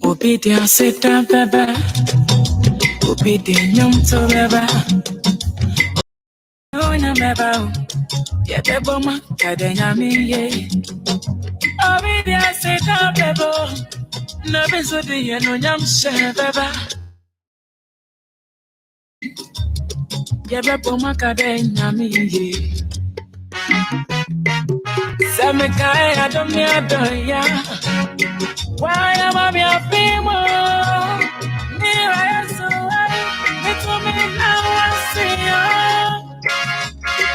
Obedience sit down, baba. Obedience to baba. Oh, na baba. Yeah, baba, ma kadenya mi ye. Obedience sit down, baba. No be so the ye no nyam she baba. Yeah, baba, ma kadenya mi ye. Same guy, I don't need ya. Why am I be a female? Me, I am so happy. Me to me now, I see ya.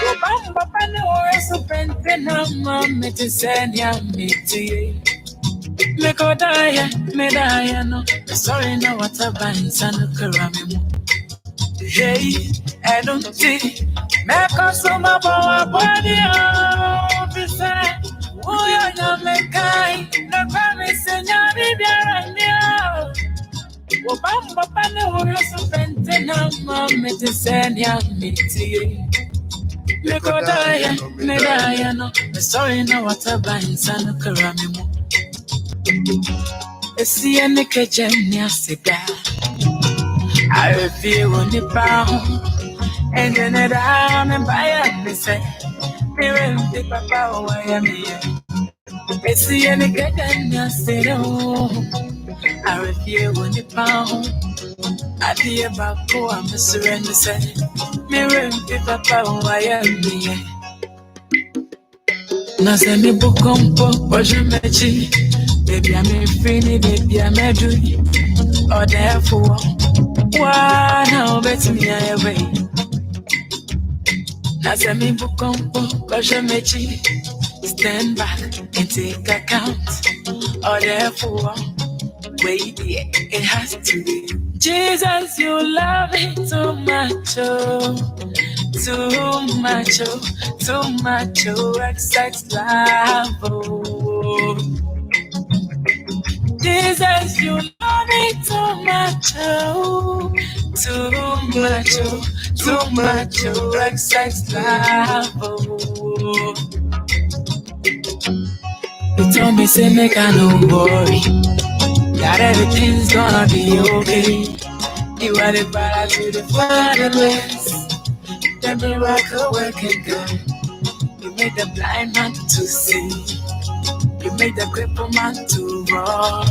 Go bam, papa, no, I so pente na mama to send ya me to you. Me go die, no. Sorry, no, what a band, son of Karamimu. Hey, I don't see. Me consume power body, officer. Oh, you're me kind. No promise, and you're the oh, Bamba Pano, you're so pente na mama to send ya me to you. Me go die, no. Sorry, no, what a band, son of Karamimu. I see a naked genia cigar. I feel on the bound. And then I'm a buyer, me say, me will be papa, why am here? I see any good and I say, oh, I refuse when you pound. I be about poor, I'm a surrender, say, me will be papa, why am here? No, send me book on book, but you matchy. Baby, I'm a free, baby, I'm a duty. Or therefore, why now, bet me away. Now send me book on book, cause you make it. Stand back and take account. Or therefore, wait, yeah, it has to be. Jesus, you love me too much, oh. Too much, oh. Too much, oh. Excess love, oh. Jesus, you love me too much, oh. Too much, oh. Too much, oh. Excess love, oh. You told me, say, make I no worry. That everything's gonna be okay. You are the brother to the fatherless. The miracle working God. You made the blind man to see. You made the crippled man to walk.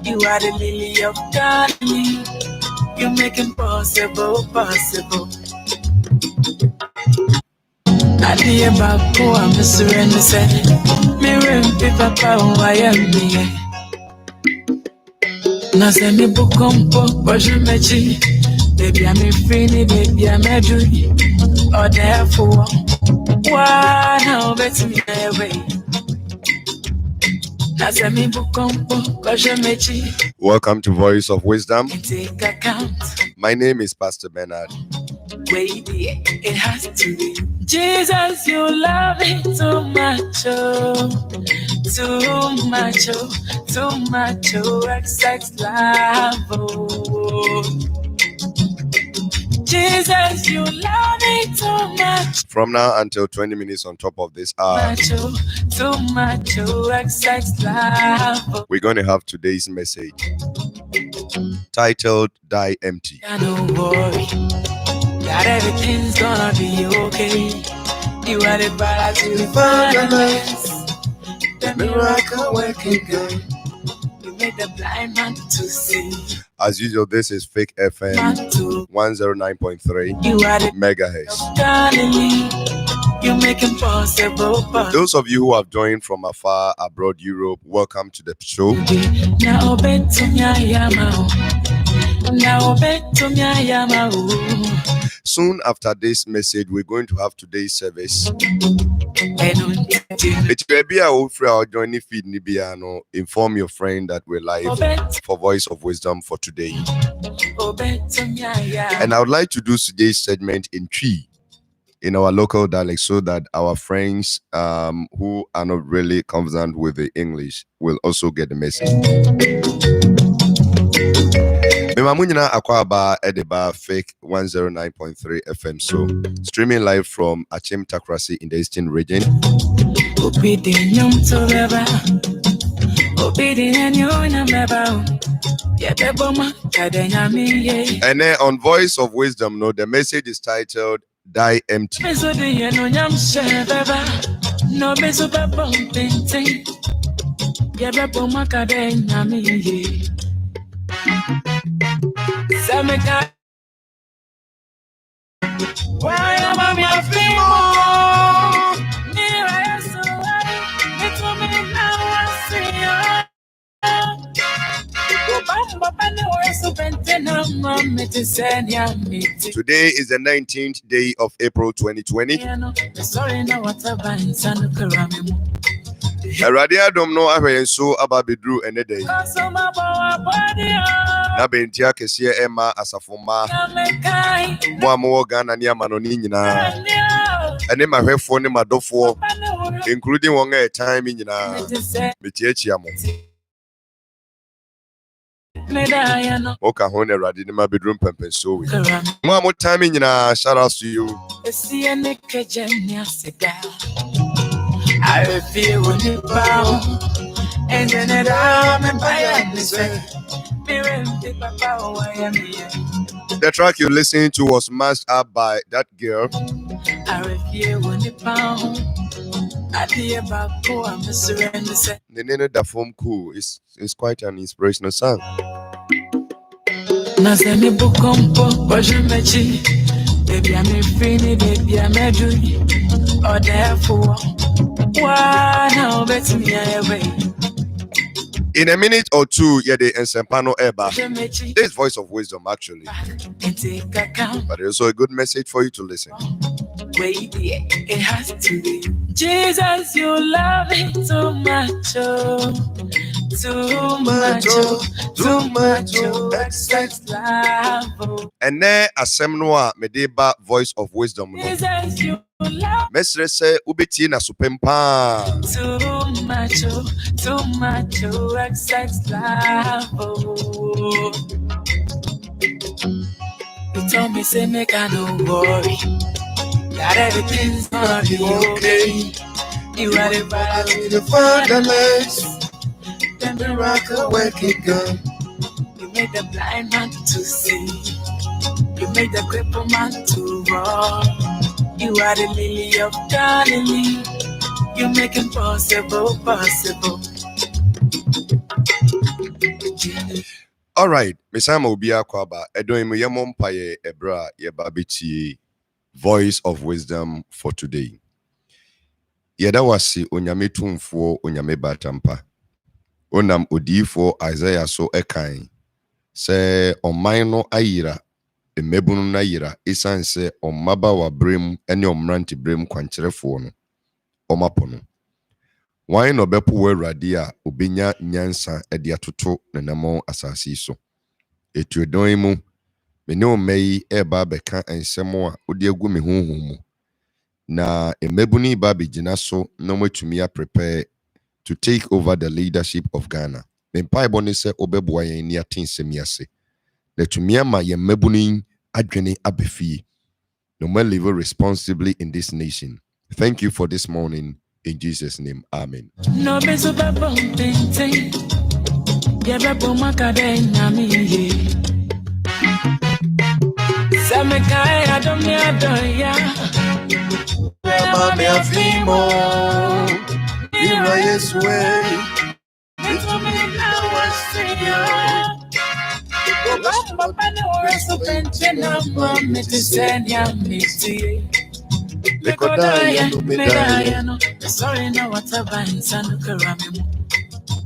You are the lily of Galilee. You make impossible possible. I dear Babu, I'm a surrender, say, me ring, papa, why am me? Now send me book on book, but you matchy. Baby, I'm a free, baby, I'm a dream. Or therefore, why now bet me away? Now send me book on book, but you matchy. Welcome to Voice of Wisdom. Take account. My name is Pastor Bernard. Wait, yeah, it has to be. Jesus, you love me too much, oh. Too much, oh. Too much, oh. Excess love, oh. Jesus, you love me too much. From now until 20 minutes on top of this hour, too much, oh. Excess love, oh. We're going to have today's message titled Die Empty. Don't worry. That everything's gonna be okay. You are the brother to the fatherless. The miracle working God. You made the blind man to see. As usual, this is Fake FM 109.3 megahertz. Galilee, you make impossible possible. Those of you who have joined from afar, abroad, Europe, welcome to the show. Now bet to me, now bet to me, soon after this message, we're going to have today's service. It will be our joining feed Nibiano. Inform your friend that we're live for Voice of Wisdom for today. And I would like to do today's segment in Twi, in our local dialect, so that our friends who are not really confident with the English will also get the message. Mamunyina Akwaba Edeba Fake 109.3 FM. So streaming live from Achim Takrasi in the Eastern region. And then on Voice of Wisdom, no, the message is titled Die Empty. Today is the 19th day of April 2020. Radia dom no ahwe so ababedru ene day. Na bentia kese ema asafoma. Mo amowo Ghana ni amanoni nyina. Ene mahwefo ne madofo including won a time nyina. Metiachi amo. Oka hone radi ni mabedroom pempen so we. Mo amo time nyina, shout out to you. I feel when you bow, and then I'm the track you're listening to was mashed up by that girl. I feel when you bow. The name of the form cool is quite an inspirational song. In a minute or two, yeah, the Ensempano Eba. This Voice of Wisdom, actually. But it's also a good message for you to listen. It has to be. Jesus, you love me too much, oh. Too much, oh. Too much, oh. Excess love, oh. And then a semnoa medeba Voice of Wisdom. Jesus, you love me. Mestre say ubeti na supempa. Too much, oh. Too much, oh. Excess love, oh. You told me, say, make I don't worry. That everything's gonna be okay. You are the father, the fatherless. The miracle working God. You made the blind man to see. You made the crippled man to walk. You are the lily of Galilee. You make impossible possible. All right, Mesama Ubia Kwaba. Edoimu Yamompaye Ebra Yebabiti. Voice of Wisdom for today. Yeda wasi onyame tumfo onyame batampa. Onam odifo Isaiah so ekan. Se oman no ayira, emebunu na yira, isan se omaba wa brem ene omranti brem kwankyerefo no. Omapono. Wan no bepo we radia obenya nyansa ede atoto nenamo asasi so. Etuedon mu mene omei eba beka ensemo a odi agu me honhom na emebuni ba begina so no matumi prepare to take over the leadership of Ghana. Me pai boni se obeboa yen ni atensem yase. Na tumi ama ye mebuni adwene abefie. No man live responsibly in this nation. Thank you for this morning. In Jesus' name, amen. No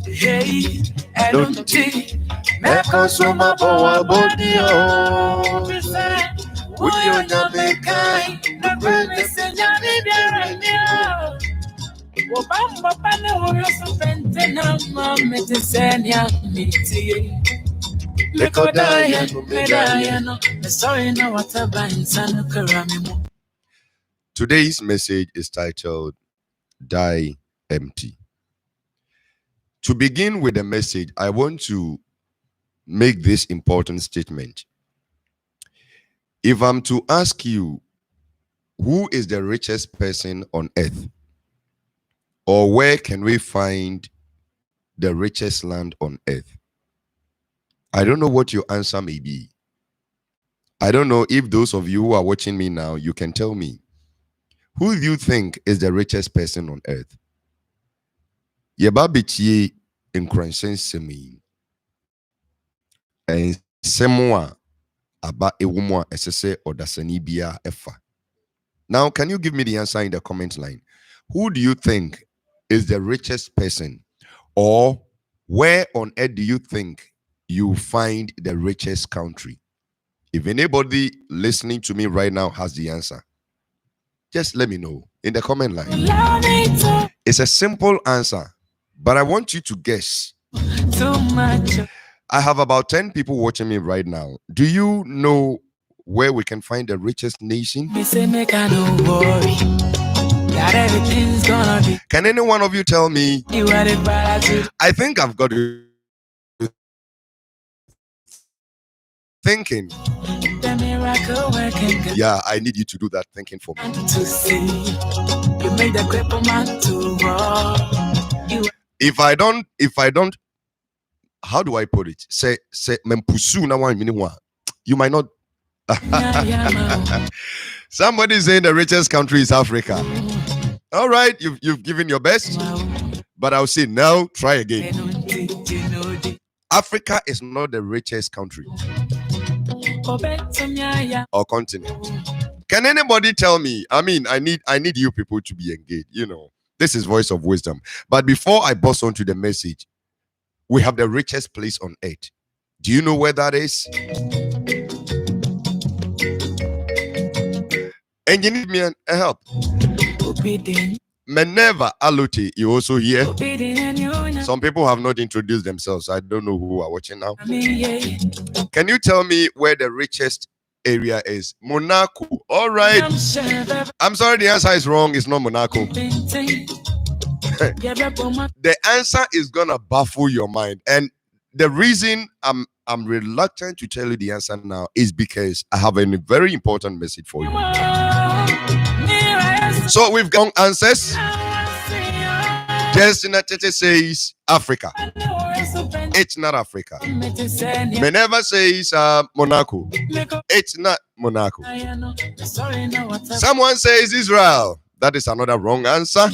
Hey, I don't think me consuma power body oh. We are not the kind the greatest in your Obama panel was spent na mama to send ya miti. Today's message is titled Die Empty. To begin with the message, I want to make this important statement. If I'm to ask you, who is the richest person on earth? Or where can we find the richest land on earth? I don't know what your answer may be. I don't know if those of you who are watching me now, you can tell me. Who do you think is the richest person on earth? Yeba bitie nkuransensemi. And semwa aba ewumwa esese odasani bia efa. Now, can you give me the answer in the comment line? Who do you think is the richest person? Or where on earth do you think you find the richest country? If anybody listening to me right now has the answer, just let me know in the comment line. It's a simple answer, but I want you to guess. Too much. I have about 10 people watching me right now. Do you know where we can find the richest nation? Me say make I no worry. That everything's gonna be. Can any one of you tell me? You are the bad. I think I've got it thinking. The miracle working God Yeah, I need you to do that thinking for me. to see. You make the cripple man to roar. You If I don't, how do I put it? Say mempusu na one minute one. You might not. Somebody saying the richest country is Africa. All right, you've given your best, but I'll say now try again. Africa is not the richest country or continent. Can anybody tell me? I mean, I need you people to be engaged. You know, this is Voice of Wisdom. But before I bust onto the message, we have the richest place on earth. Do you know where that is? And you need me a help. Meneva Alote, you also here? Some people have not introduced themselves. I don't know who are watching now. Can you tell me where the richest area is? Monaco. All right. I'm sorry, the answer is wrong. It's not Monaco. The answer is gonna baffle your mind, and the reason I'm reluctant to tell you the answer now is because I have a very important message for you. So we've got answers. Justina Tete says Africa. It's not Africa. Meneva says Monaco. It's not Monaco. Someone says Israel. That is another wrong answer.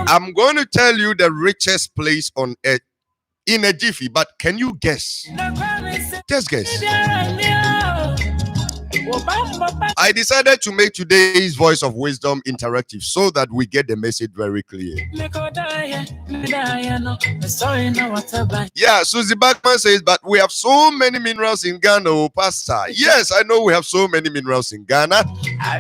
I'm going to tell you the richest place on earth in a jiffy, but can you guess? Just guess. I decided to make today's Voice of Wisdom interactive so that we get the message very clear. Yeah, Susie Bachman says, but we have so many minerals in Ghana, oh, Pastor. Yes, I know we have so many minerals in Ghana.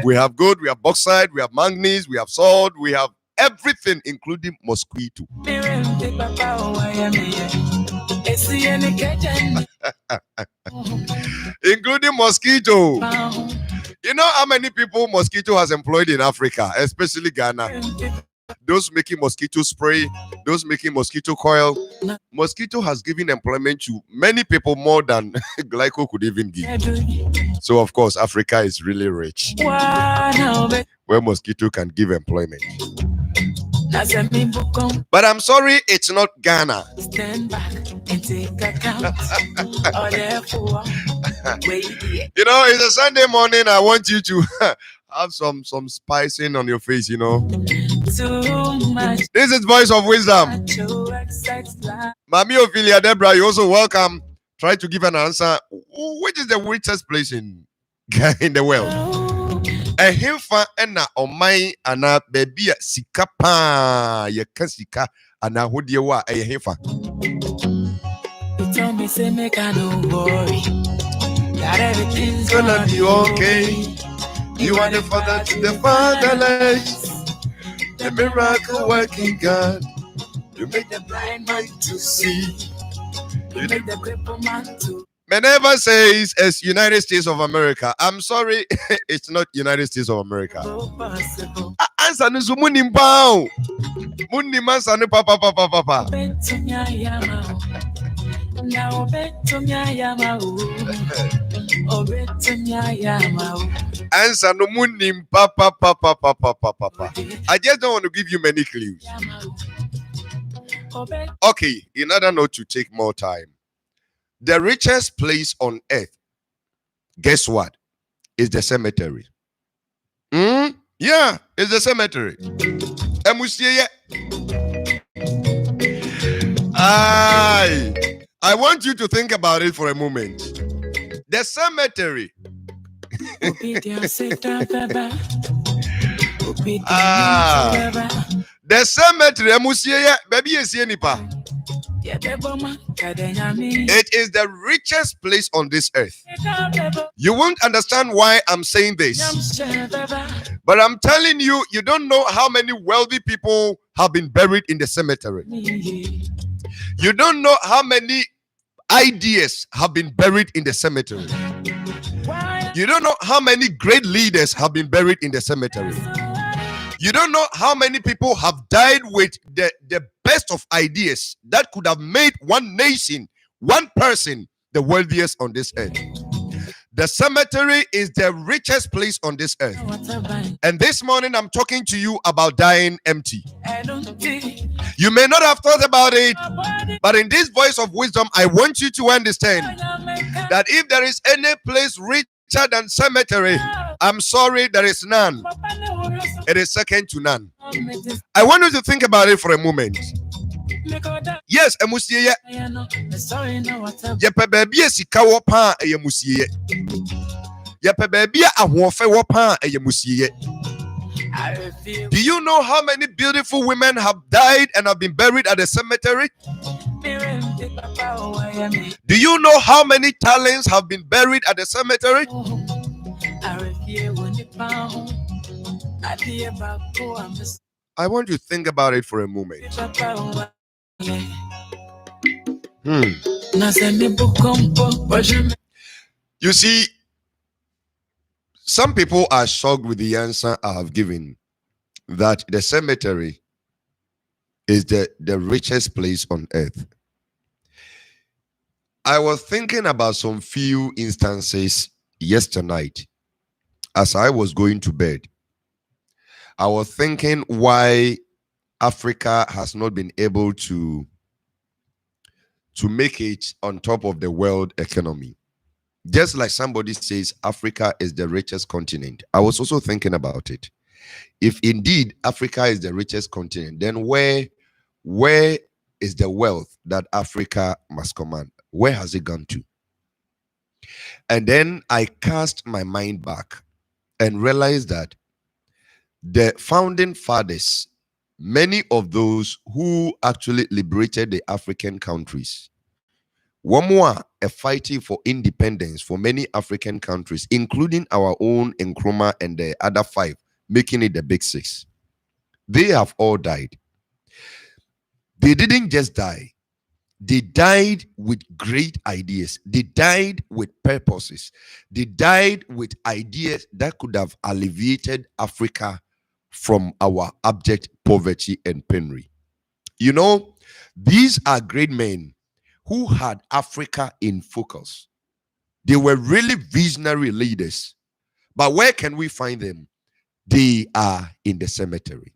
We have gold, we have bauxite, we have manganese, we have salt, we have everything, including mosquito. Including mosquito. You know how many people mosquito has employed in Africa, especially Ghana? Those making mosquito spray, those making mosquito coil. Mosquito has given employment to many people more than Glyco could even give. So of course, Africa is really rich, where mosquito can give employment. But I'm sorry, it's not Ghana. Stand back and take account. You know, it's a Sunday morning. I want you to have some spicing on your face, you know. Too much. This is Voice of Wisdom. Mami Ophelia Deborah, you're also welcome. Try to give an answer. Which is the richest place in the world? Ehemfa ena omai ana baby sika pa yeka sika ana hodie wa ehemfa. You tell me say make I no worry. That everything's Gonna be okay. You are the father to the fatherless, the miracle working God. You make the blind man to see. You make the crippled man to. Meneva says it's United States of America. I'm sorry, it's not United States of America. answer no so munim pa. Munim answer no papa. Answer no munim papa. I just don't want to give you many clues. Okay, in order not to take more time, the richest place on earth, guess what? Is the cemetery. Yeah, it's the cemetery. I want you to think about it for a moment. The cemetery. The cemetery. Baby, it is the richest place on this earth. You won't understand why I'm saying this, but I'm telling you, you don't know how many wealthy people have been buried in the cemetery. You don't know how many ideas have been buried in the cemetery. You don't know how many great leaders have been buried in the cemetery. You don't know how many people have died with the best of ideas that could have made one nation, one person, the wealthiest on this earth. The cemetery is the richest place on this earth. And this morning I'm talking to you about dying empty. You may not have thought about it, but in this voice of wisdom, I want you to understand that if there is any place richer than cemetery, I'm sorry, there is none. It is second to none. I want you to think about it for a moment. Yes, emusiye. Yepe baby esika wo pa emusiye. Yepe baby ahofe wo pa emusiye. Do you know how many beautiful women have died and have been buried at the cemetery? Do you know how many talents have been buried at the cemetery? I want you to think about it for a moment. You see, some people are shocked with the answer I have given, that the cemetery is the richest place on earth. I was thinking about some few instances yesterday night as I was going to bed. I was thinking why Africa has not been able to make it on top of the world economy. Just like somebody says Africa is the richest continent. I was also thinking about it. If indeed Africa is the richest continent, then where is the wealth that Africa must command? Where has it gone to? And then I cast my mind back and realized that the founding fathers, many of those who actually liberated the African countries, one more a fighting for independence for many African countries, including our own Nkrumah and the other 5, making it the big 6. They have all died. They didn't just die. They died with great ideas. They died with purposes. They died with ideas that could have alleviated Africa from our abject poverty and penury. You know, these are great men who had Africa in focus. They were really visionary leaders. But where can we find them? They are in the cemetery.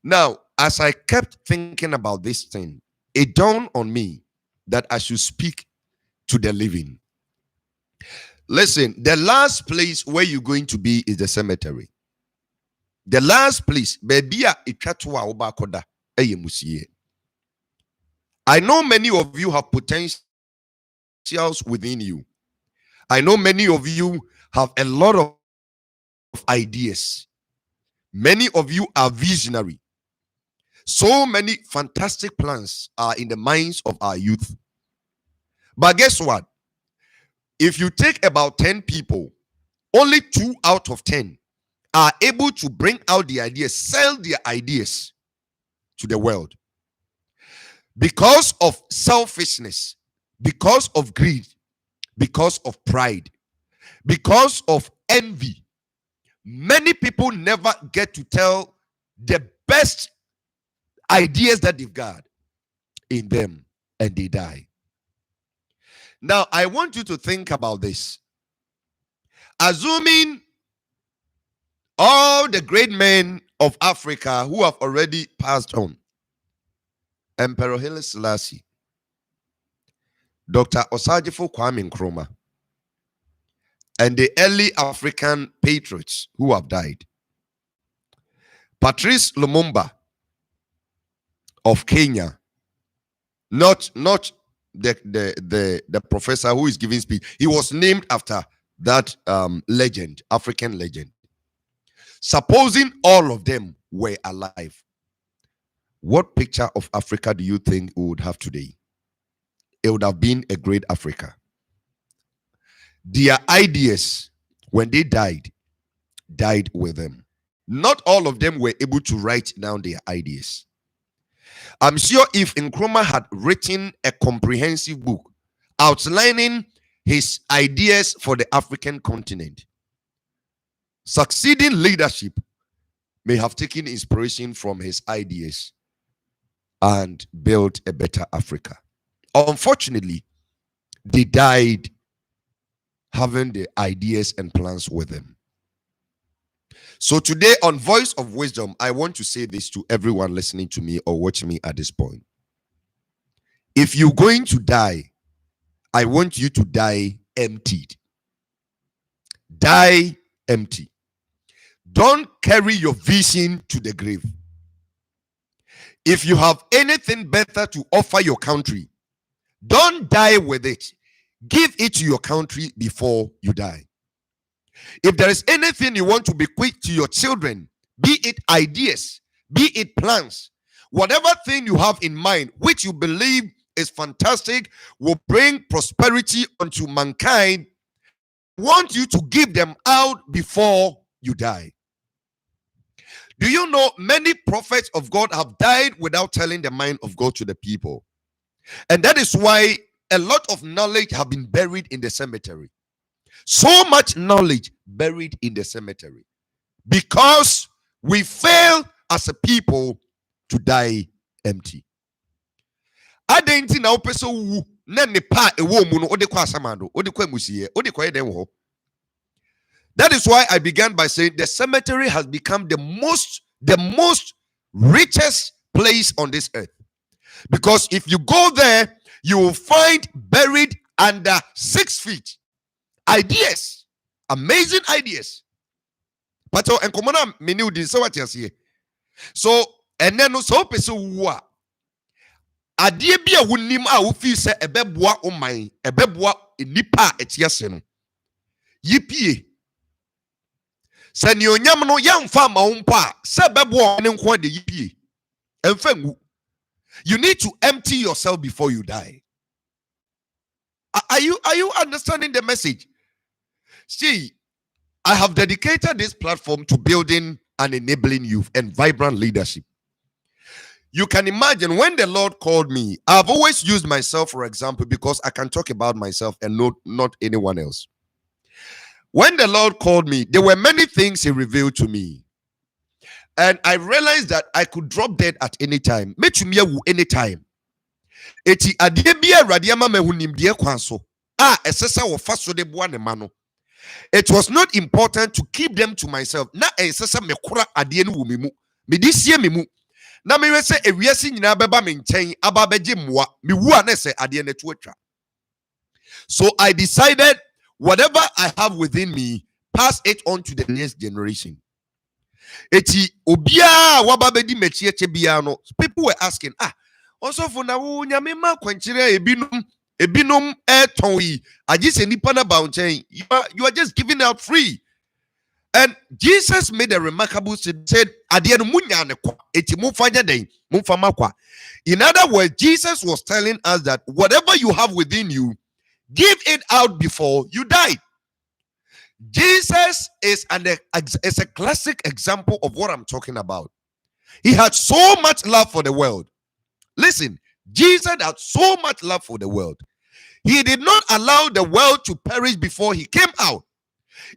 Now, as I kept thinking about this thing, it dawned on me that I should speak to the living. Listen, the last place where you're going to be is the cemetery. The last place, baby, I know many of you have potentials within you. I know many of you have a lot of ideas. Many of you are visionary. So many fantastic plans are in the minds of our youth. But guess what? If you take about 10 people, only 2 out of 10 are able to bring out the ideas, sell their ideas to the world. Because of selfishness, because of greed, because of pride, because of envy, many people never get to tell the best ideas that they've got in them, and they die. Now, I want you to think about this. Assuming all the great men of Africa who have already passed on, Emperor Haile Selassie, Dr. Osagyefo Kwame Nkrumah, and the early African patriots who have died, Patrice Lumumba of Kenya, not the professor who is giving speech. He was named after that legend, African legend. Supposing all of them were alive, what picture of Africa do you think we would have today? It would have been a great Africa. Their ideas, when they died with them. Not all of them were able to write down their ideas. I'm sure if Nkrumah had written a comprehensive book outlining his ideas for the African continent, succeeding leadership may have taken inspiration from his ideas and built a better Africa. Unfortunately, they died having the ideas and plans with them. So today on Voice of Wisdom, I want to say this to everyone listening to me or watching me at this point. If you're going to die, I want you to die emptied. Die empty. Don't carry your vision to the grave. If you have anything better to offer your country, don't die with it. Give it to your country before you die. If there is anything you want to bequeath to your children, be it ideas, be it plans, whatever thing you have in mind, which you believe is fantastic, will bring prosperity unto mankind, I want you to give them out before you die. Do you know many prophets of God have died without telling the mind of God to the people? And that is why a lot of knowledge have been buried in the cemetery. So much knowledge buried in the cemetery because we fail as a people to die empty. That is why I began by saying the cemetery has become the most richest place on this earth. Because if you go there, you will find buried under 6 feet ideas, amazing ideas. But so and common menu din so what you see. So and then so person wa adie bi a wonim a wo fi se ebeboa o man ebeboa nipa etiase no yipie se ne onyam no yamfa ma wo mpa se ebeboa ne nko de yipie emfa ngu. You need to empty yourself before you die. Are you understanding the message? See, I have dedicated this platform to building and enabling youth and vibrant leadership. You can imagine when the Lord called me, I've always used myself for example because I can talk about myself and not anyone else. When the Lord called me, there were many things he revealed to me. And I realized that I could drop dead at any time. Any time. Eti adebia radiama mehunim die kwanso. Esesa wo faso de boa ne mano. It was not important to keep them to myself. Na esesa mekura ade no wo memu. Me di sie memu. Na me se ewiase nyina beba me nchen aba beje mmoa. Me wu a na se ade na to atwa. So I decided whatever I have within me, pass it on to the next generation. Eti obia waba bedi mechieche bia no. People were asking, also for na wo nyame ma kwanchire ebinom eton yi agise nipa na ba nchen. You are just giving out free. And Jesus made a remarkable statement, said ade no munya ne kwa eti mumfanya den mumfama kwa. In other words, Jesus was telling us that whatever you have within you, give it out before you die. Jesus is a classic example of what I'm talking about. He had so much love for the world. Listen, Jesus had so much love for the world. He did not allow the world to perish before he came out.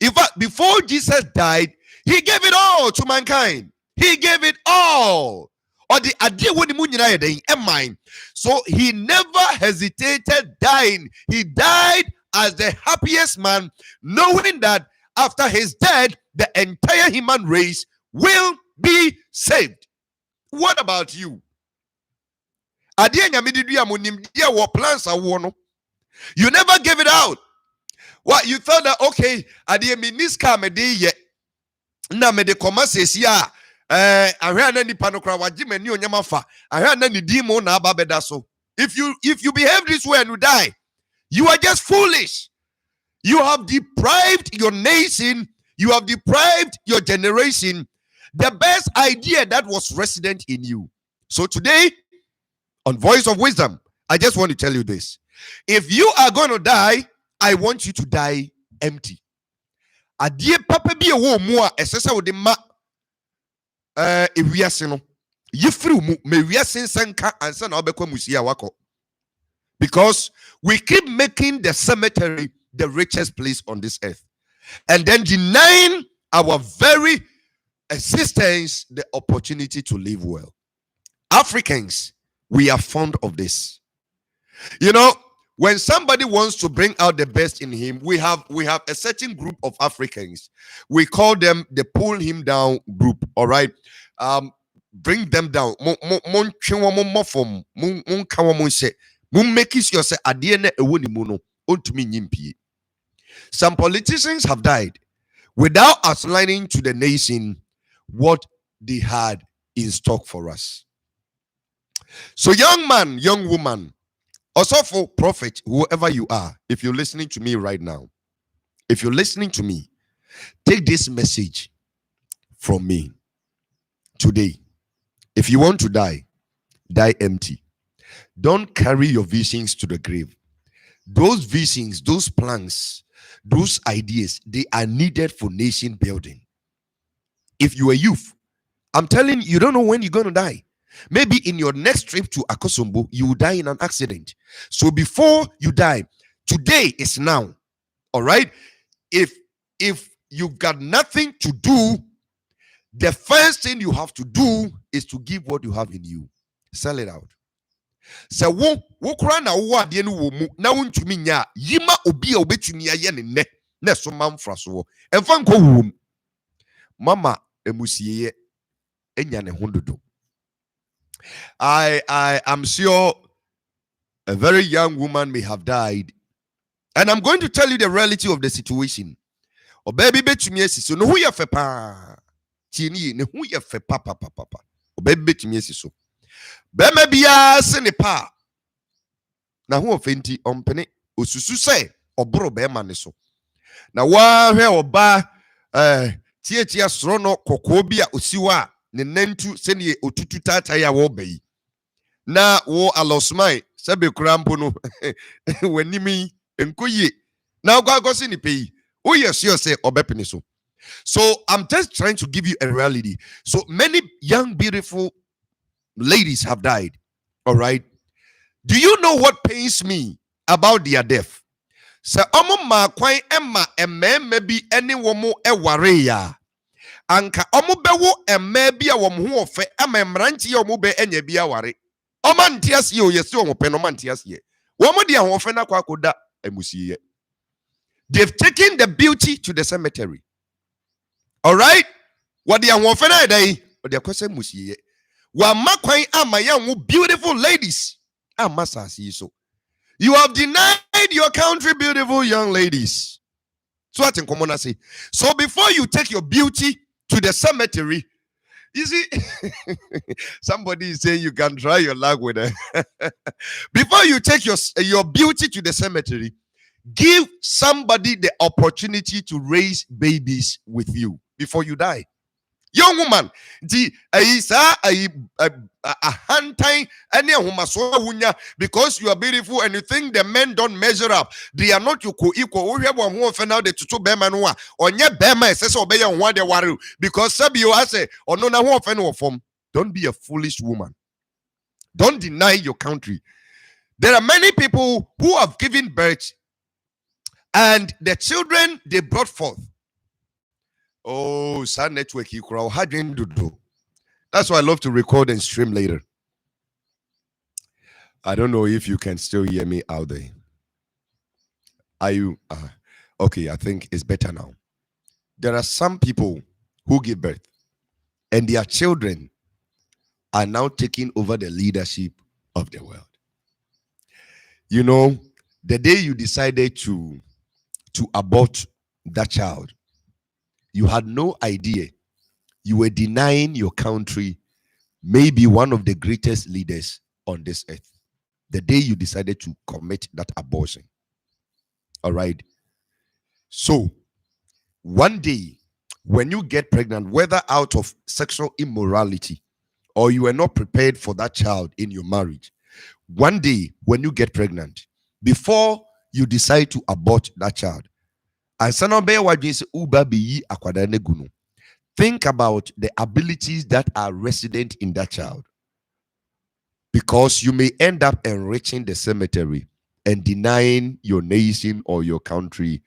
In fact, before Jesus died, He gave it all to mankind. He gave it all. Or the idea when the mine. So he never hesitated dying. He died as the happiest man, knowing that after his death, the entire human race will be saved. What about you? You never gave it out. What you thought that okay, na me de koma sesia ahwe na nipa no kra wagye mani onyama fa ahwe na ni dimo na aba beda so. If you behave this way and you die, you are just foolish. You have deprived your nation, you have deprived your generation the best idea that was resident in you. So today on Voice of Wisdom, I just want to tell you this. If you are going to die, I want you to die empty. Adie papa bi ewo mu a esese wo de ma ewiase no yefiri mu me wiase nsanka ansa na obekwa musia wako. Because we keep making the cemetery the richest place on this earth and then denying our very existence the opportunity to live well. Africans, we are fond of this. You know, when somebody wants to bring out the best in him, we have a certain group of Africans. We call them the pull him down group. All right, bring them down. Some politicians have died without outlining to the nation what they had in stock for us. So, young man, young woman, also for prophet, whoever you are, if you're listening to me right now, if you're listening to me, take this message from me today. If you want to die, die empty. Don't carry your visions to the grave. Those visions, those plans, those ideas, they are needed for nation building. If you are youth, I'm telling you, you don't know when you're going to die. Maybe in your next trip to Akosombo, you will die in an accident. So before you die, today is now. All right? If you've got nothing to do, the first thing you have to do is to give what you have in you. Sell it out. So wo kura na wo ade no wo mu na wontumi nya yima obi a obetumi aye ne ne na so mamfra so emfa nko wo mama emusieye enya ne hondodo. I am sure a very young woman may have died, and I'm going to tell you the reality of the situation. O baby betumi asiso no hu ye fe pa tieni ne hu ye fe papa o baby betumi asiso bema bia se ne pa na hu ofenti ompene osusu se oboro bema ne so na wa hwe oba tietia soro no kokko bi a osiwa ne nantu se ne otutu tata ya wo bai na wo alosmai sebe krampo no wanimi enkoye na gwagosi ni pei o yes you say obepene so. So I'm just trying to give you a reality. So many young beautiful ladies have died. All right. Do you know what pains me about their death? So ma kwan emma maybe any woman eware ya anka omo bewo emme bia wom ho ofe ama mranchi ya omo be enya bia ware oma ntiase o yesi omo pe no ma ntiase womo dia ho ofe na kwa koda amusiye. They've taken the beauty to the cemetery. All right? What dia ho ofe na dai o dia kwese musiye wa makwan ama ya wo beautiful ladies amasasi so. You have denied your country, beautiful young ladies. So what in common I say? So before you take your beauty to the cemetery, you see, somebody is saying you can try your luck with it. Before you take your beauty to the cemetery, give somebody the opportunity to raise babies with you before you die. Young woman, the handtime any wunya because you are beautiful and you think the men don't measure up. They are not equal. We have one who now the two bema no or nye bema says obey on one de waru because Sabio I say or no na who form. Don't be a foolish woman. Don't deny your country. There are many people who have given birth and the children they brought forth. Oh, sad network you crowd. How do you do? That's why I love to record and stream later. I don't know if you can still hear me out there. Are you? Okay, I think it's better now. There are some people who give birth, and their children are now taking over the leadership of the world. You know, the day you decided to abort that child, you had no idea you were denying your country maybe one of the greatest leaders on this earth. The day you decided to commit that abortion. All right. So, one day, when you get pregnant, whether out of sexual immorality or you were not prepared for that child in your marriage, one day when you get pregnant, before you decide to abort that child, think about the abilities that are resident in that child, because you may end up enriching the cemetery and denying your nation or your country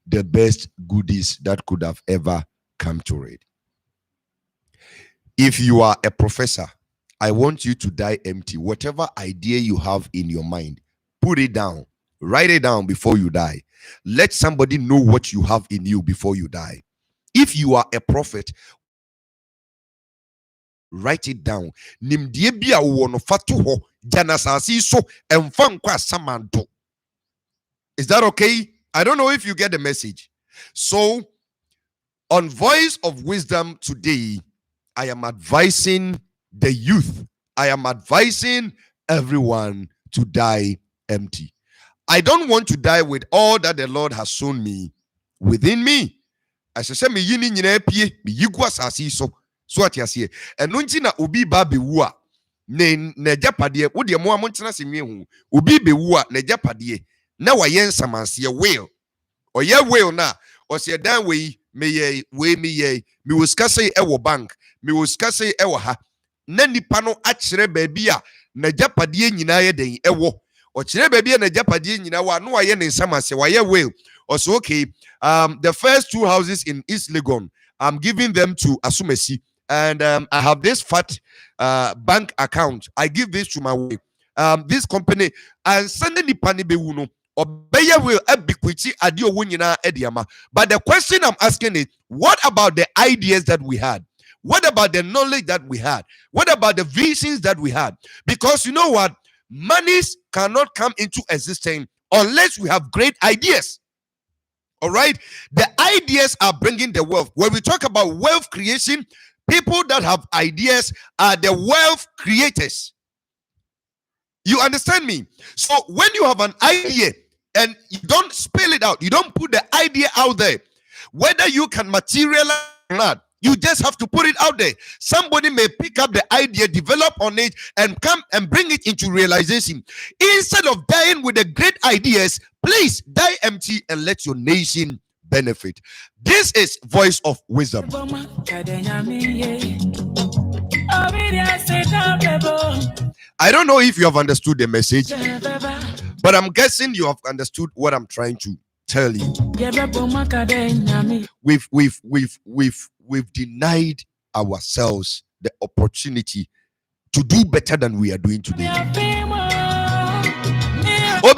the best goodies that could have ever come to it. If you are a professor, I want you to die empty. Whatever idea you have in your mind, put it down. Write it down before you die. Let somebody know what you have in you before you die. If you are a prophet, write it down. Nimdie bia wono fatu ho janasasi so emfankwa samando. Is that okay? I don't know if you get the message. So, on Voice of Wisdom today, I am advising the youth. I am advising everyone to die empty. I don't want to die with all that the Lord has shown me within me. I say me yini nyina pie me yigu asase so what you say. And nunti na obi ba bewu a na japade wo de mo amontena se nwe hu obi bewu a na japade na waye nsamanse will oye will na o se dan we me was kase e wo bank me was kase e wo ha na nipa no a kire baabi a na japade nyina ye den e wo o kire baabi a na japade nyina wa no waye ne nsamanse waye will. Also, okay, the first 2 houses in East Legon, I'm giving them to Asumesi, and I have this fat bank account. I give this to my wife. This company, and sending the pani bewuno obey will ebiquity adio wunyina ediama. But the question I'm asking is, what about the ideas that we had? What about the knowledge that we had? What about the visions that we had? Because you know what, monies cannot come into existence unless we have great ideas. All right, the ideas are bringing the wealth. When we talk about wealth creation, people that have ideas are the wealth creators. You understand me? So when you have an idea and you don't spell it out, you don't put the idea out there, whether you can materialize or not, you just have to put it out there. Somebody may pick up the idea, develop on it, and come and bring it into realization. Instead of dying with the great ideas, please die empty and let your nation benefit. This is Voice of Wisdom. I don't know if you have understood the message, but I'm guessing you have understood what I'm trying to tell you. We've denied ourselves the opportunity to do better than we are doing today. Who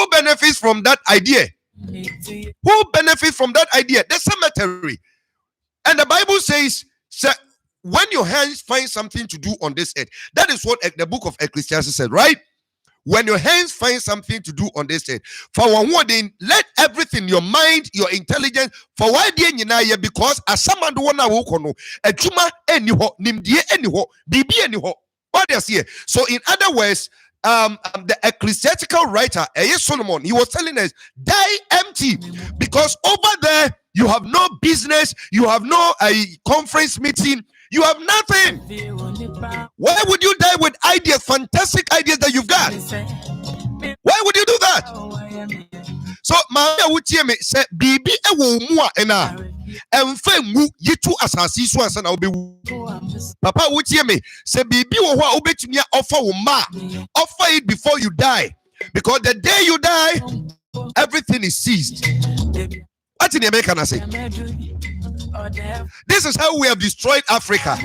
benefits from that idea? Who benefits from that idea? The cemetery. And the Bible says, when your hands find something to do on this earth, that is what the book of Ecclesiastes said, right? When your hands find something to do on this earth, for one word, let everything, your mind, your intelligence, for why because as someone do one a juma anyho, nimdie anyho, bibi anyho. What they say. So in other words, the ecclesiastical writer, Solomon, he was telling us, die empty, because over there you have no business, you have no conference meeting, you have nothing. Why would you die with ideas, fantastic ideas that you've got? Why would you do that? So, Maya would hear me say, "Bibi ewo mua ena, emfe mu yitu asasi so ansa na obe." Papa would hear me say, "Bibi wo ho a obetumi offer wo ma, offer it before you die." Because the day you die, everything is seized. What in America can I say? This is how we have destroyed Africa.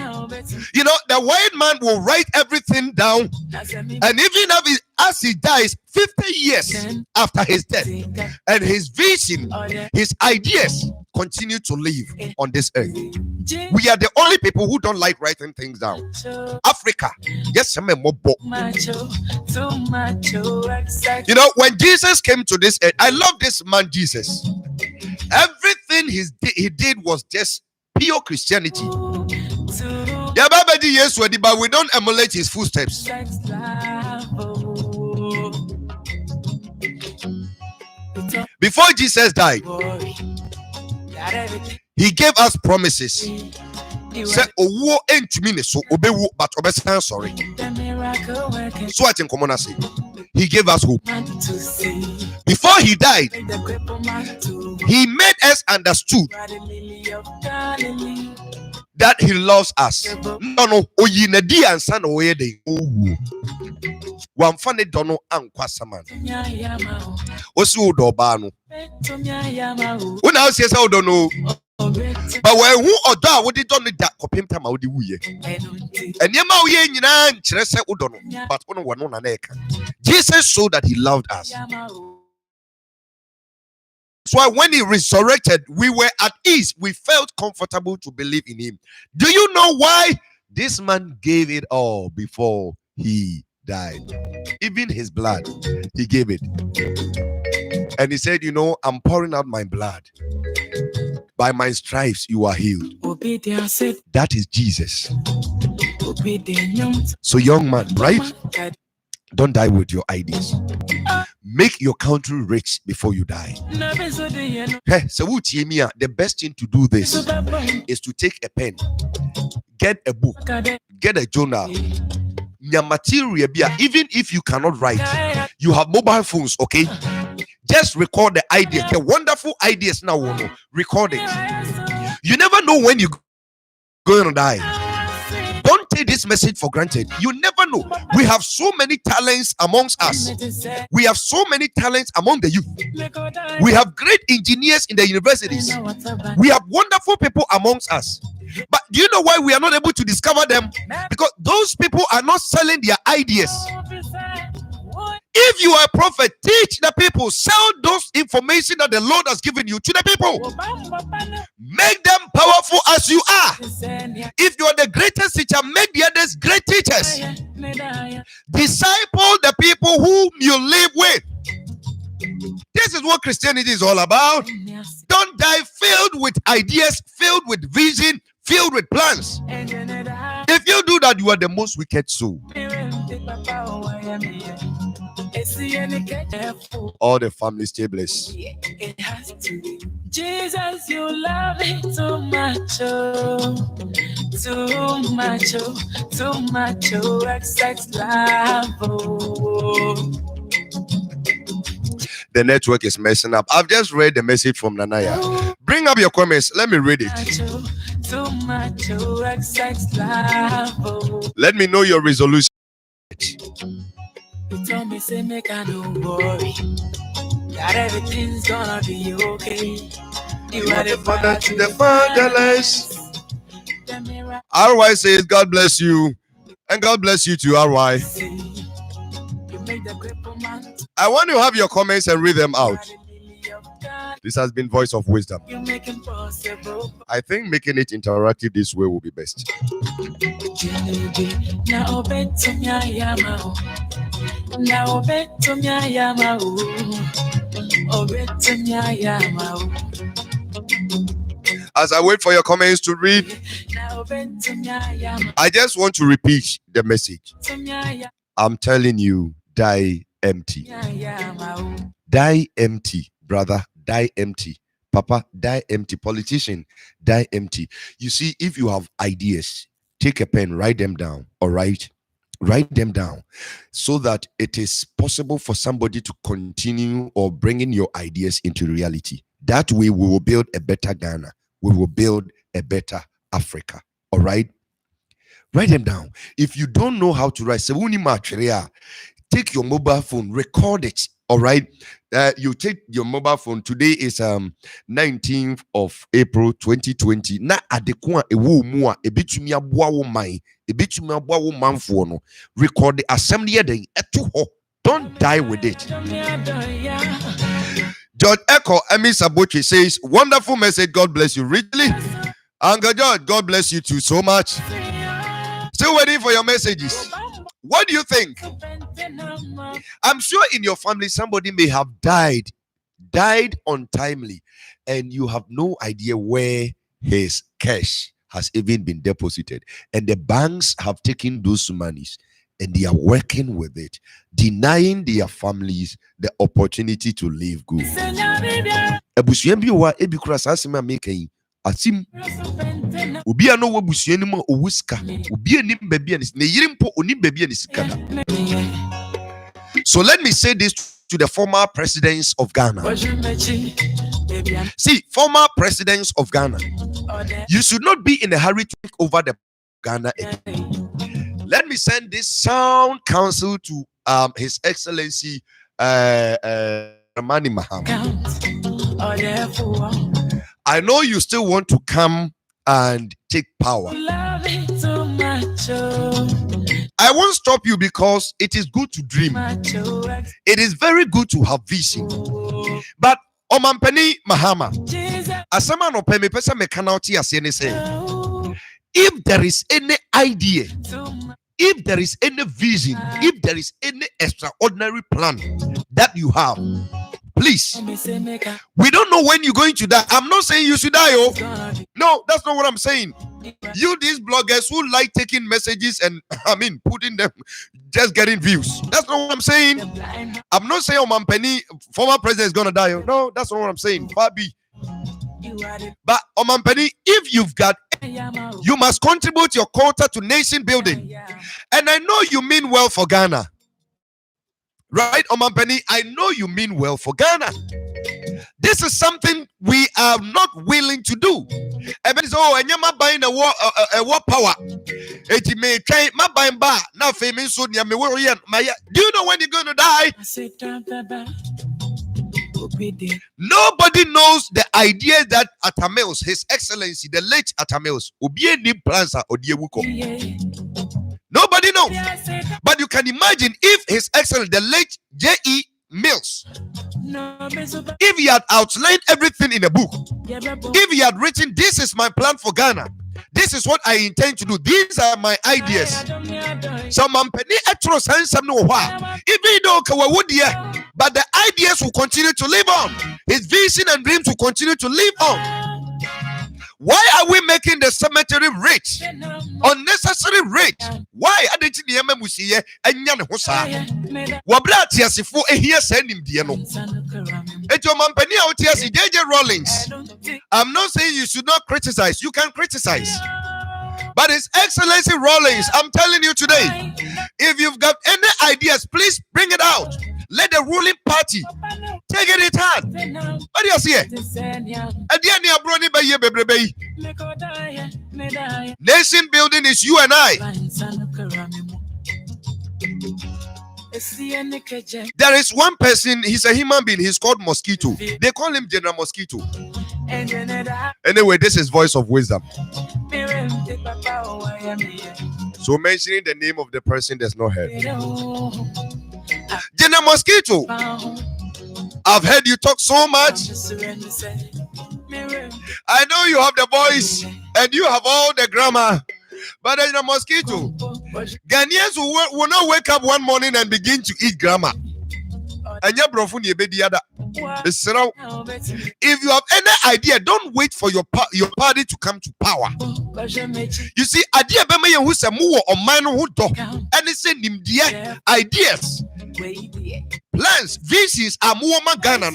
You know, the white man will write everything down, and even as he dies 50 years after his death, and his vision, his ideas continue to live on this earth. We are the only people who don't like writing things down. Africa, yes, you know, when Jesus came to this earth, I love this man Jesus. Everything he did was just pure Christianity. Yeah, but we don't emulate his footsteps. Before Jesus died, he gave us promises. Say, "Owo entumi so obewu, but obesan sorry." So I think common say, he gave us hope. Before he died, he made us understood that he loves us. No, oyinadi ansa na oyede owu. Wamfane dono ankwasaman. Osi odoba no. Una o say odono. But when who odo we don that kopim time we wuye. Enyema uye nyina nkyere se odono, but ono wono na eka. Jesus showed that he loved us. That's why when he resurrected, we were at ease. We felt comfortable to believe in him. Do you know why? This man gave it all before he died. Even his blood, he gave it. And he said, you know, I'm pouring out my blood. By my stripes, you are healed. That is Jesus. So, young man, right? Don't die with your ideas. Make your country rich before you die. Hey, so the best thing to do this is to take a pen, get a book, get a journal. Even if you cannot write, you have mobile phones, okay? Just record the idea. The wonderful ideas now, record it. You never know when you're going to die. Don't take this message for granted. You never know. We have so many talents amongst us. We have so many talents among the youth. We have great engineers in the universities. We have wonderful people amongst us. But do you know why we are not able to discover them? Because those people are not selling their ideas. If you are a prophet, teach the people, sell those information that the Lord has given you to the people. Make them powerful as you are. If you are the greatest teacher, make the others great teachers. Disciple the people whom you live with. This is what Christianity is all about. Don't die filled with ideas, filled with vision, filled with plans. If you do that, you are the most wicked soul. All the family stay blessed. Jesus, you love me too much, oh, too much, oh, too much, oh, excess love, oh. The network is messing up. I've just read the message from Nanaya. Bring up your comments. Let me read it. Let me know your resolution. You told me, say, make I don't worry, that everything's gonna be okay. You are the father to the fatherless. RY says, God bless you. And God bless you too, RY. I want to have your comments and read them out. This has been Voice of Wisdom. I think making it interactive this way will be best. As I wait for your comments to read, I just want to repeat the message. I'm telling you, die empty. Die empty, brother. Die empty. Papa, die empty. Politician, die empty. You see, if you have ideas, take a pen, write them down. All right? Write them down so that it is possible for somebody to continue or bringing your ideas into reality. That way, we will build a better Ghana. We will build a better Africa. All right? Write them down. If you don't know how to write, take your mobile phone, record it. All right. You take your mobile phone. Today is 19th of April 2020. Na adekwa ewo mu a ebetumi aboa wo man, ebetumi aboa wo manfo no. Record the assembly den eto ho. Don't die with it. George Echo Emi Saboche says, wonderful message. God bless you. Richly. Uncle George, God bless you too so much. Still waiting for your messages. What do you think? I'm sure in your family somebody may have died untimely, and you have no idea where his cash has even been deposited, and the banks have taken those monies and they are working with it, denying their families the opportunity to live good. Asim obi ano wo busuani ma owuska obi anim bebia ne yirimpo onim bebia ne sika. So let me say this to the former presidents of Ghana. See, former presidents of Ghana, you should not be in a hurry to take over the Ghana again. Let me send this sound counsel to His Excellency Ramani Mahama. I know you still want to come and take power. I won't stop you because it is good to dream. It is very good to have vision. But Omampeni Mahama, asama no peme pesa mekanauti asene say, if there is any idea, if there is any vision, if there is any extraordinary plan that you have, please, we don't know when you're going to die. I'm not saying you should die. Oh, no, that's not what I'm saying. You, these bloggers who like taking messages and putting them, just getting views. That's not what I'm saying. I'm not saying Omampeni, former president, is gonna die. No, that's not what I'm saying. Fabi. But Omampeni, if you've got, you must contribute your quota to nation building. And I know you mean well for Ghana. Right, Omampeni, I know you mean well for Ghana. This is something we are not willing to do. And and you're buying a war power. It may change my buying bar. Now, famous soon. Do you know when you're going to die? Nobody knows the idea that Atamels, His Excellency, the late Atamels, will be a new planter or Diewuko. Nobody knows. But you can imagine if His Excellency, the late J.E. Mills, if he had outlined everything in a book, if he had written, this is my plan for Ghana, this is what I intend to do, these are my ideas. So Mampeni etros handsome no wa. Even though but the ideas will continue to live on. His vision and dreams will continue to live on. Why are we making the cemetery rich? Unnecessary rich. Why? I'm not saying you should not criticize. You can criticize. But His Excellency Rawlings, I'm telling you today, if you've got any ideas, please bring it out. Let the ruling party take it in hand. What do you see? Nation building is you and I. There is one person, he's a human being, he's called Mosquito. They call him General Mosquito. Anyway, this is Voice of Wisdom. So mentioning the name of the person does not help. General Mosquito, I've heard you talk so much. I know you have the voice and you have all the grammar. But General Mosquito, Ghanaians will not wake up one morning and begin to eat grammar. If you have any idea, don't wait for your party to come to power. You see, idea who's a more or minor who talk and it's ideas, plans, visions are more Ghana.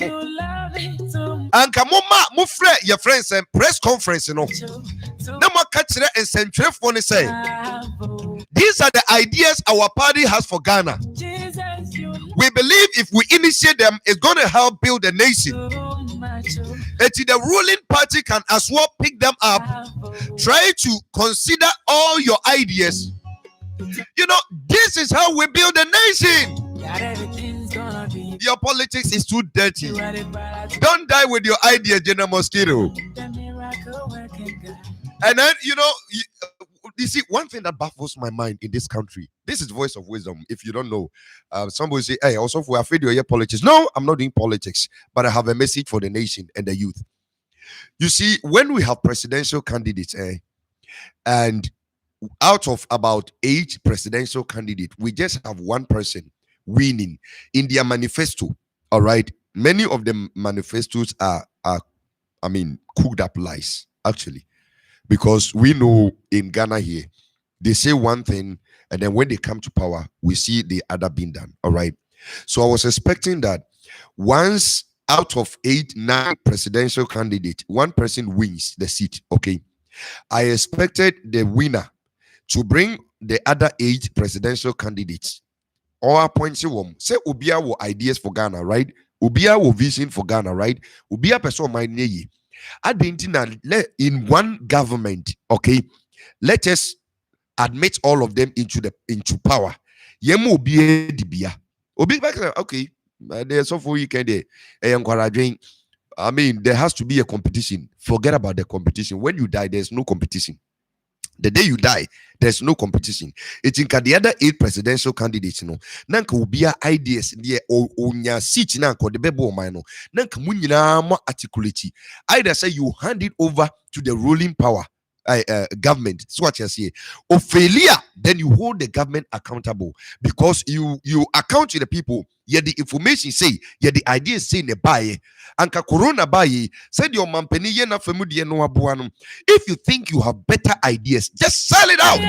And come on, your friends and press conference, no more catch it and send phone say. These are the ideas our party has for Ghana. We believe if we initiate them, it's going to help build a nation. The ruling party can as well pick them up. Try to consider all your ideas. You know, this is how we build a nation. Your politics is too dirty. Don't die with your idea, General Mosquito. And then, you see, one thing that baffles my mind in this country, this is voice of wisdom. If you don't know, somebody say, hey, also for afraid you're politics. No, I'm not doing politics, but I have a message for the nation and the youth. You see, when we have presidential candidates, and out of about 8 presidential candidates, we just have one person winning in their manifesto. All right. Many of the manifestos are cooked up lies, actually. Because we know in Ghana here, they say one thing, and then when they come to power, we see the other being done. All right. So I was expecting that once out of 8, 9 presidential candidates, one person wins the seat. Okay. I expected the winner to bring the other 8 presidential candidates or appoint them. Say Ubia will ideas for Ghana, right? Ubia will vision for Ghana, right? Ubia person mind ye. In one government, okay, let us admit all of them into power. Yemu be dibia. Obi okay, there's so for you can encouraging. I mean, there has to be a competition. Forget about the competition. When you die, there's no competition. The day you die, there's no competition. It's in the other 8 presidential candidates, Nanka will be ideas there on your seat now called the bebo mino. Nanka munina more articulate. Either say you hand it over to the ruling power government. That's what you say. Or failure, then you hold the government accountable because you account to the people. Yet the information say, yet the ideas say ne buy. Anka corona buy said your mampeni na famudi no abuanum. If you think you have better ideas, just sell it out.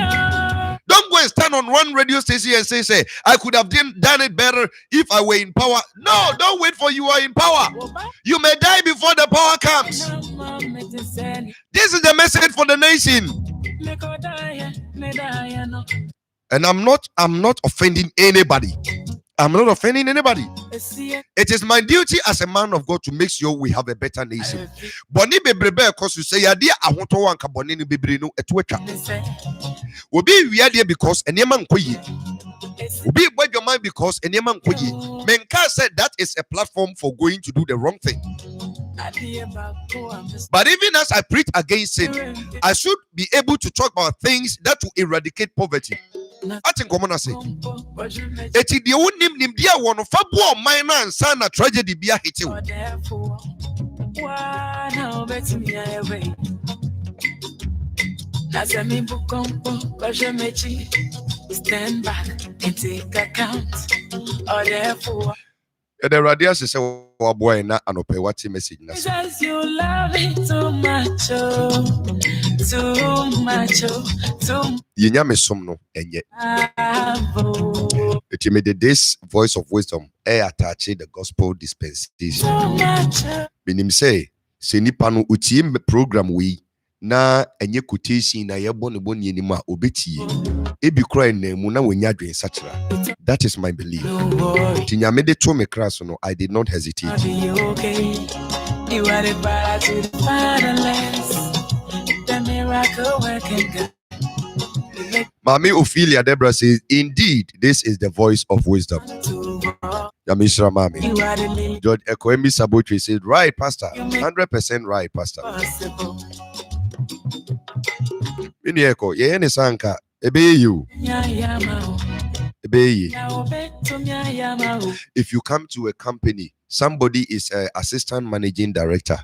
Don't go and stand on one radio station and say I could have done it better if I were in power. No, don't wait for you are in power. You may die before the power comes. This is the message for the nation. And I'm not offending anybody. I'm not offending anybody. It is my duty as a man of God to make sure we have a better nation. Boni bebrebe because you say yadia ahonto wanka boni ni bebre no etwetwa. Obi wiade because enema nkoyi. Obi your mind because enema nkoyi. Menka said that is a platform for going to do the wrong thing. But even as I preach against it, I should be able to talk about things that will eradicate poverty. I think I'm gonna say it's the only name dia one for boy minor and son a tragedy be a hit you. Stand back and take account. Or therefore the radio says oh boy na anope what message na because you love it too much too yenya me som no enye it made this voice of wisdom attach the gospel dispensation meaning say nipa no utie program we na enye quotation na yebo ne boni anim a obetie ebi kra na mu na wonya dwen sachira. That is my belief. Tinyame de to me crass no, I did not hesitate. You are the bar to the fatherless, the miracle working God. Mami Ophelia Deborah says, indeed, this is the voice of wisdom. Yamishra Mami. George Ekoemi Sabotri said, right, Pastor. 100% right, Pastor. Minieko, ye ne sanka, ebe you. If you come to a company, somebody is an assistant managing director,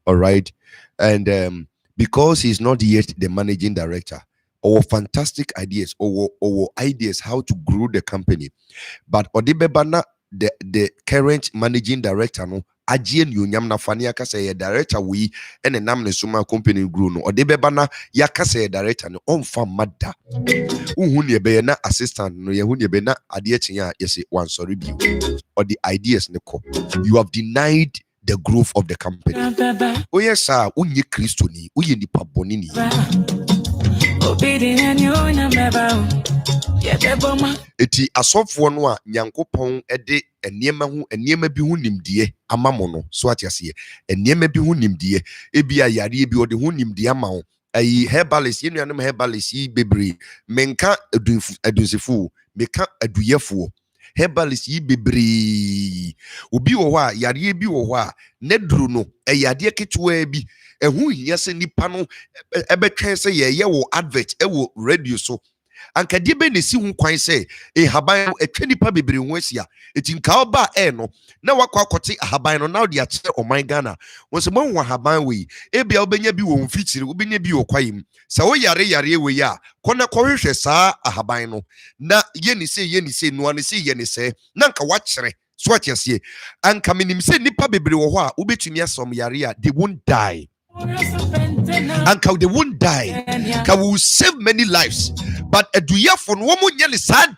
all right, and because he's not yet the managing director, or fantastic ideas or ideas how to grow the company, but odibebana the current managing director no agien yunyam na fani akasa ye director we ene nam ne suma company grow no odibebana yakasa ye director no onfa madda uhun ye be na assistant no ye hun ye be na ade chinya yesi wan sorry bi or the ideas ne ko you have denied the growth of the company. Oh yes sir, unye Kristo ni uye nipa boni ni eti asofo no a nyankopon ede enema bi hu nimdie amamo no so atiase enema bi hu nimdie ebia yare bi ode hu nimdie amawo ayi herbalist yenuanom herbalist yi bebre menka adunsifu meka aduyefo herbalist yi bebree obi wo hɔ a yareɛ bi wo hɔ a ne duru no yadeɛ ketewa bi ɛho hia sɛ nipa no ɛbɛtwɛn sɛ yɛyɛ wɔ advert ɛwɔ radio so anka deɛ bɛ ne si ho kwan sɛ haban atwa nipa bebree ho asia eti nka ɔba no na wakɔ akɔte haban no na ɔde akyerɛ ɔman Ghana wɔn sɛ wɔn haban wei ebia wobɛnya bi wɔ mfikyiri wobɛnya bi wɔ kwayim sɛ woyare wei a kɔna kɔhwehwɛ saa haban no na yɛ ne sɛ noa ne sɛ yɛ ne sɛ na nka wakyerɛ so akyɛseɛ anka menim sɛ nipa bebree wɔ hɔ a wobɛtumi asɔm yare a they won't die. And they won't die. Can will save many lives. But a duya for no one yelly sad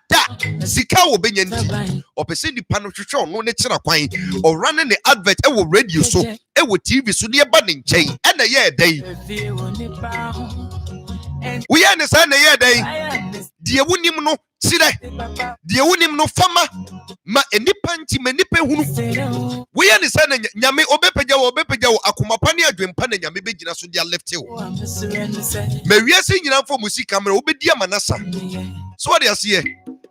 Sika will be or person the panel show no nature quine or running the advert will radio so it will TV so near banning chain and a year day. We understand a year day. Dear Winim no sida. Dear Winim no farmer. Ma enipanti menipe hunu. We understand nyame obepeja akumapani adwempa na nyame begina so dia left you. Me wiase nyina for music camera obedi amanasa. So what they say?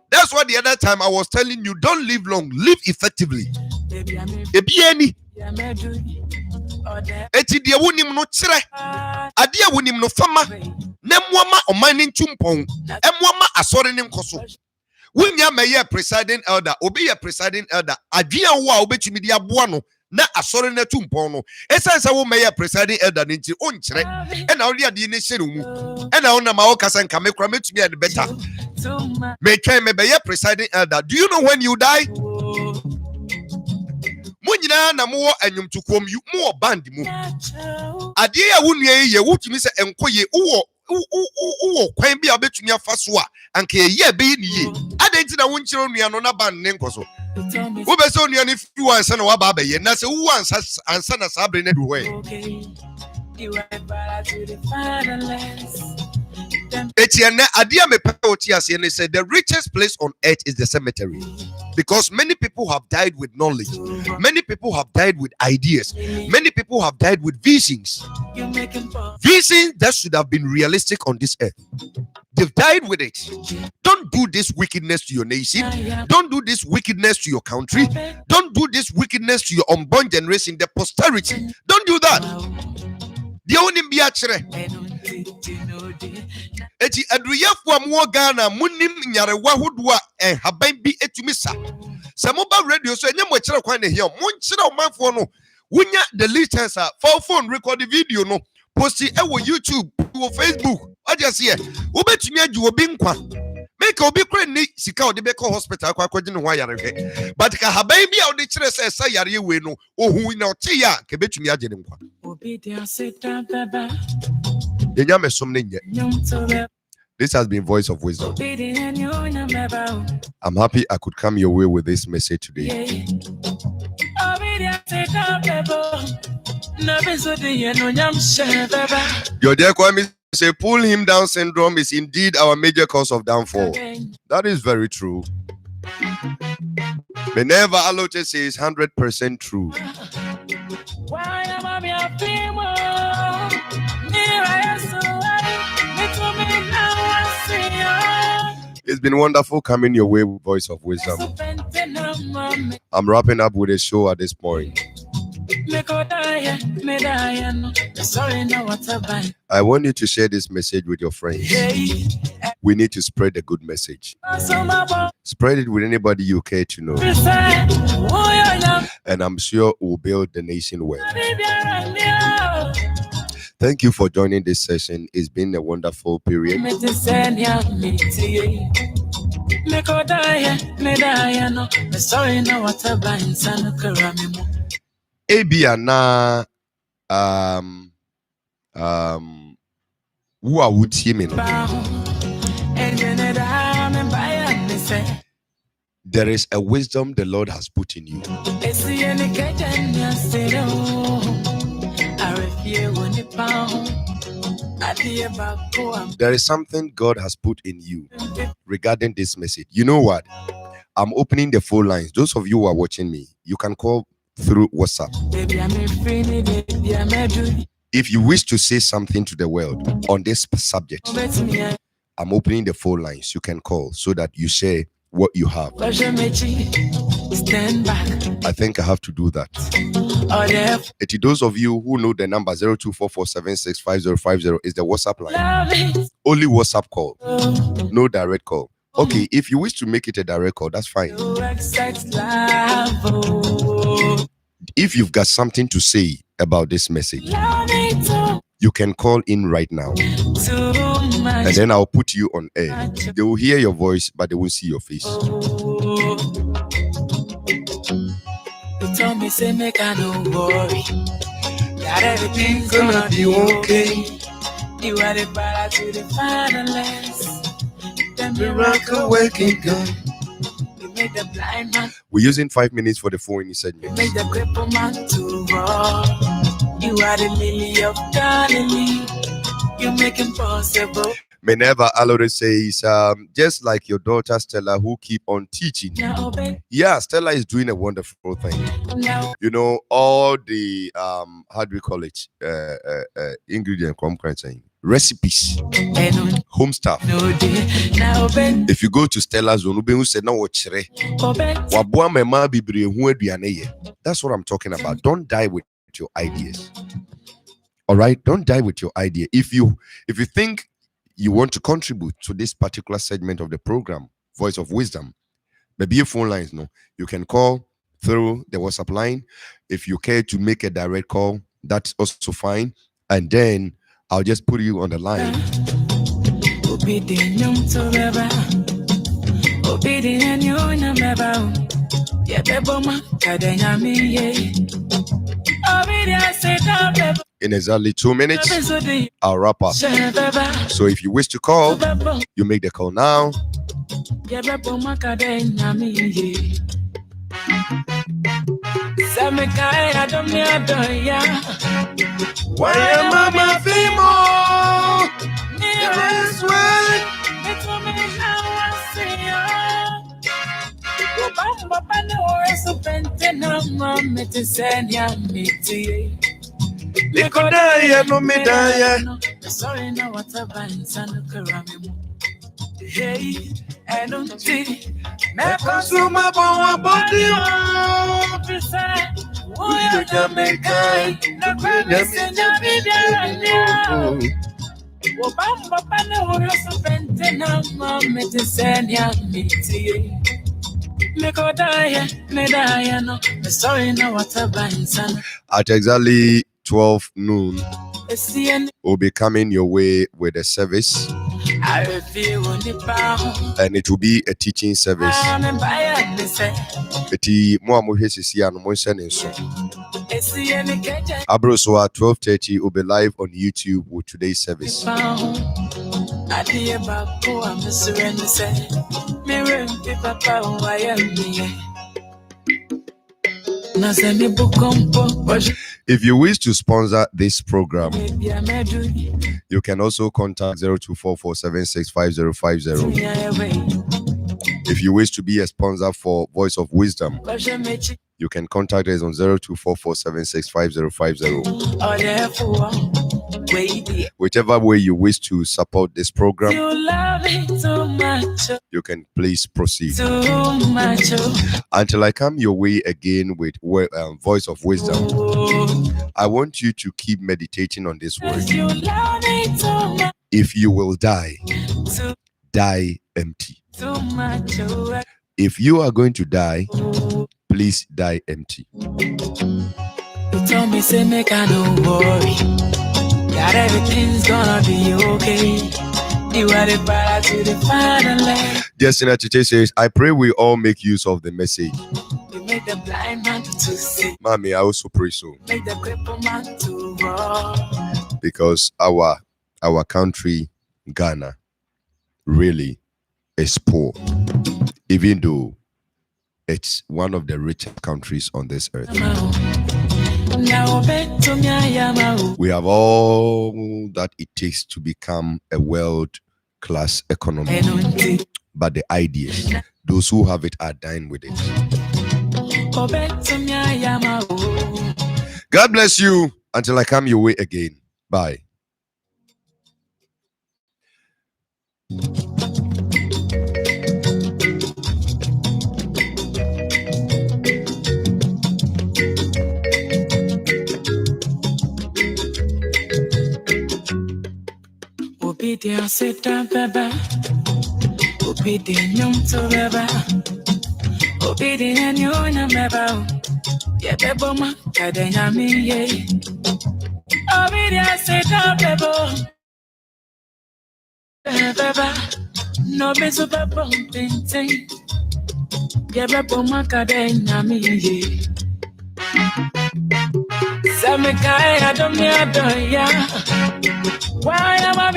That's why the other time I was telling you don't live long, live effectively. Ebiani. Eti dia wonim no kire. Ade a wonim no fama. Na muama omani ntumpon. Emuama asore ne nkoso. Wunya meye presiding elder, obi ye presiding elder, adwea wo a obetumi di aboa no na asore na tumpon no. Esense wo meye presiding elder nti onkyere. E na odi ade ne hyere mu. E na wona ma wo kasa nka me kura metumi ade better. Me twen me beye presiding elder. Do you know when you die? Munyina na mo anwumtukom mo band mu. Ade ya wo nua ye wutumi se enkoye wo kwan bi a betumi afa so a anka ye be ni ye adenti na wo nkyere nua no na ban ne nkoso wo be se nua ne fi wansa na wa ba ba ye na se wo ansa na sabre ne du ho Etienne adia me ase ne say the richest place on earth is the cemetery because many people have died with knowledge, many people have died with ideas, many people have died with visions that should have been realistic on this earth. They've died with it. Don't do this wickedness to your nation, don't do this wickedness to your country, don't do this wickedness to your unborn generation, the posterity. Don't do that. The only Eti adruyafo amwo Ghana munim nyarewa hodoa haban bi etumi sa. Sa mobile radio so enye mo kire kwan ne hia mo nkire omanfo no wunya the license for phone record the video no post it wo YouTube wo Facebook just here wo betumi agi obi nkwa make obi kure ni sika o de be call hospital akwa kwaji ne ho ayare but ka haban bi a o de kire se sa yare we no ohun na o te ya ka betumi agi ne nkwa This has been Voice of Wisdom. I'm happy I could come your way with this message today. Your dear Kwame say pull him down syndrome is indeed our major cause of downfall. That is very true. Whenever Alote says 100% true. It's been wonderful coming your way with Voice of Wisdom. I'm wrapping up with a show at this point. I want you to share this message with your friends. We need to spread a good message. Spread it with anybody you care to know. And I'm sure it will build the nation well. Thank you for joining this session. It's been a wonderful period. Ebiana who are would see me. There is a wisdom the Lord has put in you. There is something God has put in you regarding this message. You know what? I'm opening the phone lines. Those of you who are watching me, you can call through WhatsApp. If you wish to say something to the world on this subject, I'm opening the phone lines. You can call so that you share what you have. Stand back. I think I have to do that. To those of you who know the number 0244765050 is the WhatsApp line. Only WhatsApp call, no direct call. Okay, if you wish to make it a direct call, that's fine. If you've got something to say about this message, you can call in right now, and then I'll put you on air. They will hear your voice, but they won't see your face. You told me, say, make I no worry, that everything's gonna be okay. You are the power to the finalist. The miracle working God. You made the blind man. We're using 5 minutes for the phone segment. You made the crippled man to roar. You are the lily of Galilee. You make impossible. Minerva Alore says, just like your daughter Stella, who keep on teaching. Yeah, Stella is doing a wonderful thing. You know, all the how do we call it? Ingredient, recipes, home stuff. If you go to Stella's zone, that's what I'm talking about. Don't die with your ideas. All right, don't die with your idea. If you think you want to contribute to this particular segment of the program, Voice of Wisdom, maybe your phone lines, no, you can call through the WhatsApp line. If you care to make a direct call, that's also fine. And then I'll just put you on the line. In exactly 2 minutes, I'll wrap up. So if you wish to call, you make the call now. Why am I no medaya. Sorry, no, what's up? Hey, I don't see. My consumer body. Oh, Jamaica. The greatest in the video. Obama, Pano, Sopentena, Mamma, to send ya meeting. Sorry, no, what's up? At exactly 12 noon, we'll be coming your way with a service, and it will be a teaching service. Abroso at 12:30 will be live on YouTube with today's service. If you wish to sponsor this program, you can also contact 0244765050. If you wish to be a sponsor for Voice of Wisdom, you can contact us on 0244765050. Whichever way you wish to support this program, you can please proceed. Until I come your way again with Voice of Wisdom, I want you to keep meditating on this word. If you will die, die empty. If you are going to die, please die empty. You told me, say, make I no worry, that everything's gonna be okay. You are the power to the finalist. Justina Chiche says, I pray we all make use of the message. You make the blind man to see. Mommy, I also pray so. Make the crippled man to walk. Because our country, Ghana, really is poor, even though it's one of the richest countries on this earth. We have all that it takes to become a world-class economy. But the ideas, those who have it are dying with it. God bless you until I come your way again. Bye. Obedience sit down, baba. Obedience to baba. Obedience you na baba. Yeah, baba, kadenya me ye. Obedience sit down, baba. Baba, no be so baba, ting. Yeah, baba, kadenya me ye. Some guy I don't ya. Why am I